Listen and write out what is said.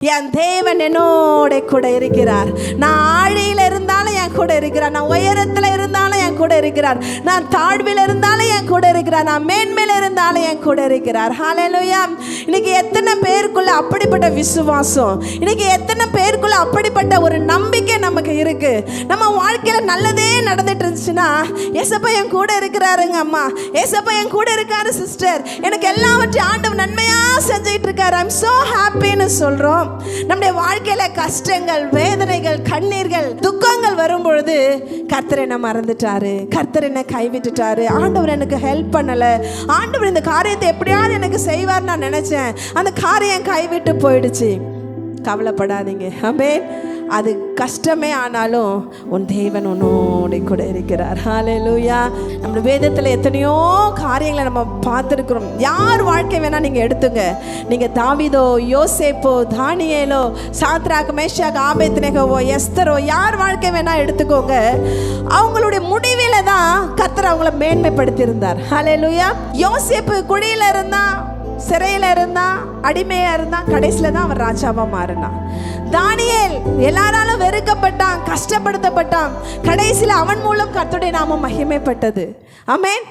என் தேவன் என்னோட கூட இருக்கிறார். நான் ஆழியில் இருந்தாலும் என் கூட இருக்கிறார். நான் உயரத்தில் இருந்தாலும் என் கூட இருக்கிறார். நான் தாழ்வில் இருந்தாலும் என் கூட இருக்கிறார். நான் மேன்மையில் இருந்தாலும் என் கூட இருக்கிறார். ஹல்லேலூயா. இன்னைக்கு எத்தனை பேருக்குள்ள அப்படிப்பட்ட விசுவாசம், இன்னைக்கு எத்தனை பேருக்குள்ள அப்படிப்பட்ட ஒரு நம்பிக்கை நமக்கு இருக்கு. நம்ம வாழ்க்கையில நல்லதே நடந்துட்டு இருந்துச்சுன்னா, ஏசப்பா என் கூட இருக்கிறாருங்க அம்மா, ஏசப்பா என் கூட இருக்காரு சிஸ்டர், எனக்கு எல்லாவற்றையும் ஆண்டவர் நன்மையா செஞ்சுட்டு இருக்காரு, ஐம் சோ ஹாப்பின்னு சொல்றோம். நம்முடைய வாழ்க்கையில கஷ்டங்கள், வேதனைகள், கண்ணீர்கள், துக்கங்கள் வரும் பொழுது கர்த்தர் என்ன மறந்துட்டாரு, கர்த்தர் என்ன கைவிட்டுட்டாரு, ஆண்டவர் எனக்கு ஹெல்ப் பண்ணல, ஆண்டவர் இந்த காரியத்தை எப்படியாவது எனக்கு செய்வார் நான் நினைச்சேன், அந்த காரியம் கைவிட்டு போயிடுச்சு. கவலைப்படாதீங்க. ஆமென். அது கஷ்டமே ஆனாலும் உன் தேவன் உன்னோட கூட இருக்கிறார். ஹல்லேலூயா. நம்ம வேதத்தில் எத்தனையோ காரியங்களை நம்ம பார்த்துருக்குறோம். யார் வாழ்க்கை வேணால் நீங்கள் எடுத்துங்க. நீங்கள் தாவீதோ, யோசேப்போ, தானியேலோ, சாத்ராக், மேஷாக், ஆபேத்நேகோவோ, எஸ்தரோ, யார் வாழ்க்கை வேணால் எடுத்துக்கோங்க. அவங்களுடைய முடிவில் தான் கர்த்தர் அவங்கள மேன்மைப்படுத்தியிருந்தார். ஹல்லேலூயா. யோசேப்பு குழியில் இருந்தான், சிறையில் இருந்தான், அடிமையா இருந்தான், கடைசியில் தான் அவன் ராஜாவா மாறினான். தானியேல் எல்லாராலும் வெறுக்கப்பட்டான், கஷ்டப்படுத்தப்பட்டான், கடைசியில் அவன் மூலம் கர்த்தருடைய நாமம் மகிமைப்பட்டது. ஆமென்.